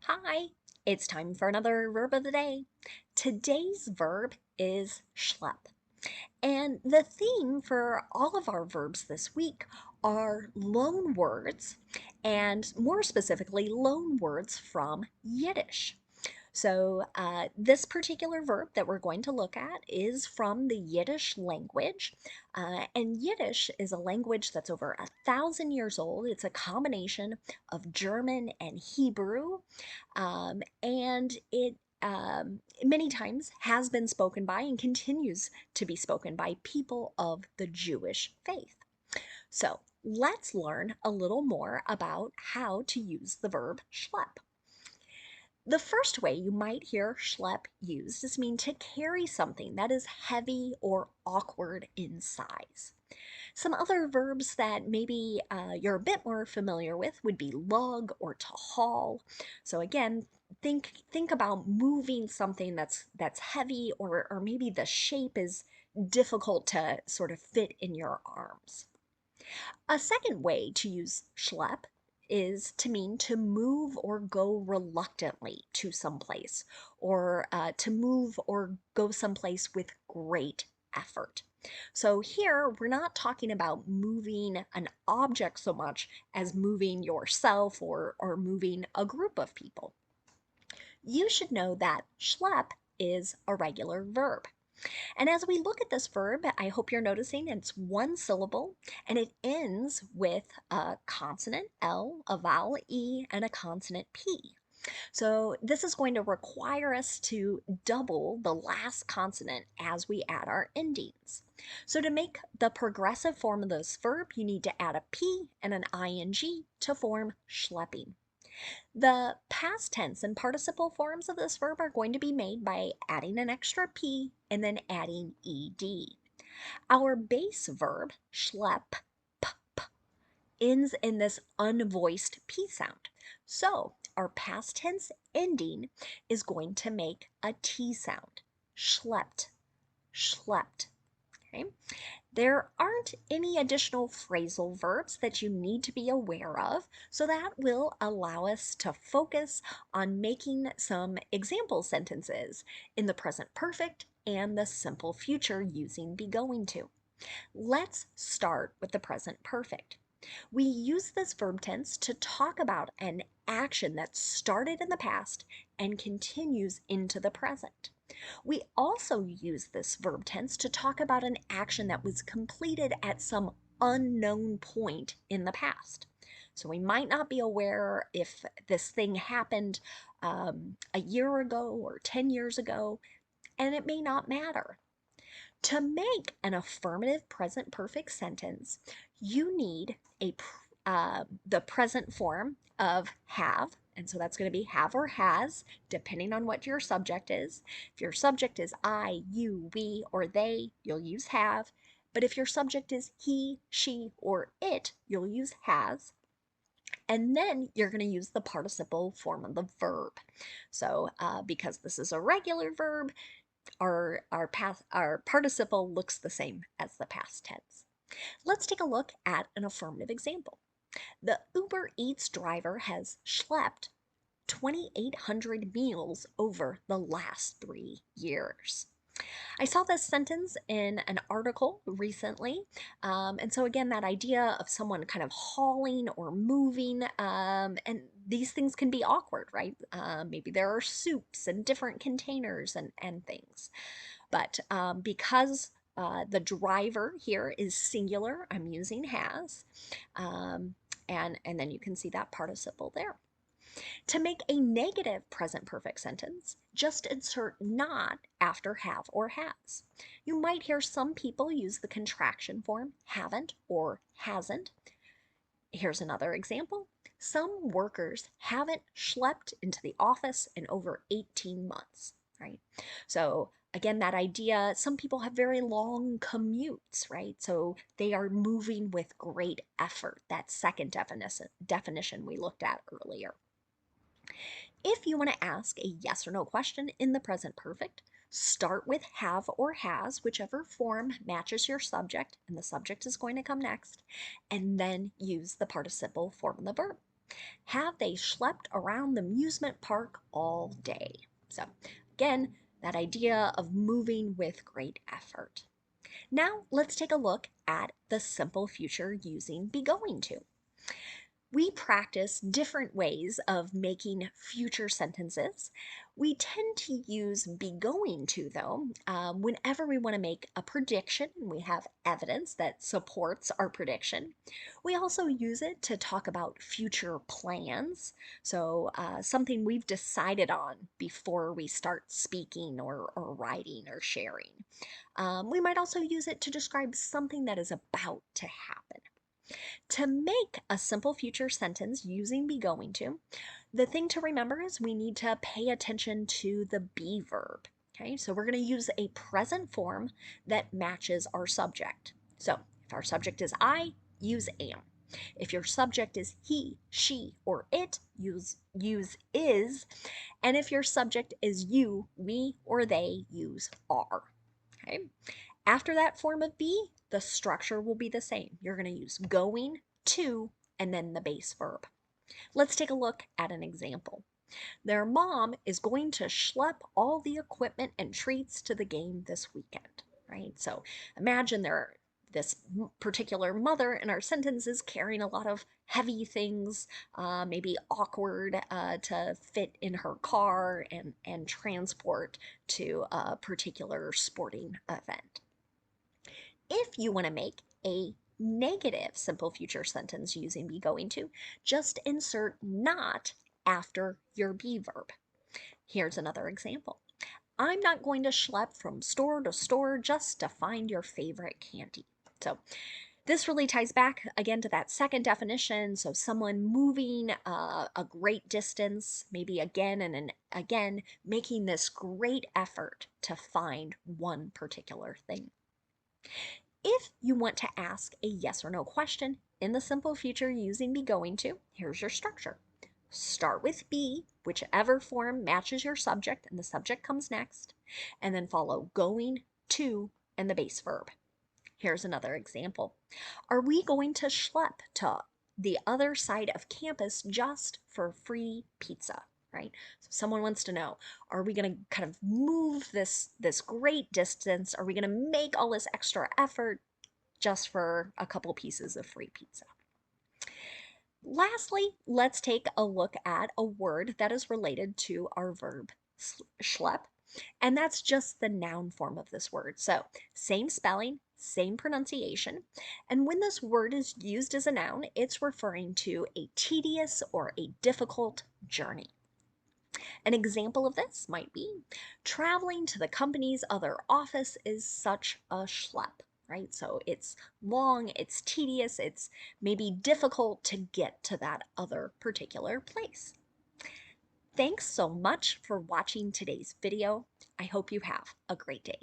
Hi, it's time for another verb of the day. Today's verb is schlep. And the theme for all of our verbs this week are loan words, and more specifically, loan words from Yiddish. So, this particular verb that we're going to look at is from the Yiddish language. And Yiddish is a language that's over 1,000 years old. It's a combination of German and Hebrew. And it many times has been spoken by and continues to be spoken by people of the Jewish faith. So, let's learn a little more about how to use the verb schlep. The first way you might hear schlep used is mean to carry something that is heavy or awkward in size. Some other verbs that maybe you're a bit more familiar with would be lug or to haul. So again, think about moving something that's heavy or maybe the shape is difficult to sort of fit in your arms. A second way to use schlep is to mean to move or go reluctantly to someplace, or to move or go someplace with great effort. So here we're not talking about moving an object so much as moving yourself or moving a group of people. You should know that schlep is a regular verb. And as we look at this verb, I hope you're noticing it's one syllable and it ends with a consonant L, a vowel E, and a consonant P. So this is going to require us to double the last consonant as we add our endings. So to make the progressive form of this verb, you need to add a P and an ing to form schlepping. The past tense and participle forms of this verb are going to be made by adding an extra P and then adding ed. Our base verb, schlep, ends in this unvoiced P sound. So our past tense ending is going to make a T sound. Schlepped, schlepped. Okay? There aren't any additional phrasal verbs that you need to be aware of, so that will allow us to focus on making some example sentences in the present perfect and the simple future using be going to. Let's start with the present perfect. We use this verb tense to talk about an action that started in the past and continues into the present. We also use this verb tense to talk about an action that was completed at some unknown point in the past. So we might not be aware if this thing happened a year ago or 10 years ago, and it may not matter. To make an affirmative present perfect sentence, you need the present form of have, and so that's going to be have or has, depending on what your subject is. If your subject is I, you, we, or they, you'll use have. But if your subject is he, she, or it, you'll use has. And then you're going to use the participle form of the verb. So because this is a regular verb, our participle looks the same as the past tense. Let's take a look at an affirmative example. The Uber Eats driver has schlepped 2,800 meals over the last 3 years. I saw this sentence in an article recently. And so, again, that idea of someone kind of hauling or moving, and these things can be awkward, right? Maybe there are soups and different containers and things. But because the driver here is singular, I'm using has. And then you can see that participle there. To make a negative present perfect sentence, just insert not after have or has. You might hear some people use the contraction form haven't or hasn't. Here's another example. Some workers haven't schlepped into the office in over 18 months, right? So again, that idea, some people have very long commutes, right? So they are moving with great effort. That second definition we looked at earlier. If you want to ask a yes or no question in the present perfect, start with have or has, whichever form matches your subject, and the subject is going to come next, and then use the participle form of the verb. Have they schlepped around the amusement park all day? So, again, that idea of moving with great effort. Now, let's take a look at the simple future using be going to. We practice different ways of making future sentences. We tend to use be going to, though, whenever we want to make a prediction and we have evidence that supports our prediction. We also use it to talk about future plans, so something we've decided on before we start speaking or writing or sharing. We might also use it to describe something that is about to happen. To make a simple future sentence using be going to, the thing to remember is we need to pay attention to the be verb. Okay, so we're going to use a present form that matches our subject. So if our subject is I, use am. If your subject is he, she, or it, use is. And if your subject is you, we, or they, use are. Okay. After that form of be, the structure will be the same. You're going to use going to and then the base verb. Let's take a look at an example. Their mom is going to schlep all the equipment and treats to the game this weekend, right? So imagine this particular mother in our sentence is carrying a lot of heavy things, maybe awkward to fit in her car and transport to a particular sporting event. If you want to make a negative simple future sentence using be going to, just insert not after your be verb. Here's another example. I'm not going to schlep from store to store just to find your favorite candy. So this really ties back again to that second definition. So someone moving a great distance, maybe again and again, making this great effort to find one particular thing. If you want to ask a yes or no question in the simple future using be going to, here's your structure. Start with be, whichever form matches your subject, and the subject comes next, and then follow going to and the base verb. Here's another example. Are we going to schlep to the other side of campus just for free pizza? Right? So someone wants to know, are we going to kind of move this great distance? Are we going to make all this extra effort just for a couple pieces of free pizza? Lastly, let's take a look at a word that is related to our verb schlep, and that's just the noun form of this word. So same spelling, same pronunciation, and when this word is used as a noun, it's referring to a tedious or a difficult journey. An example of this might be traveling to the company's other office is such a schlep, right? So it's long, it's tedious, it's maybe difficult to get to that other particular place. Thanks so much for watching today's video. I hope you have a great day.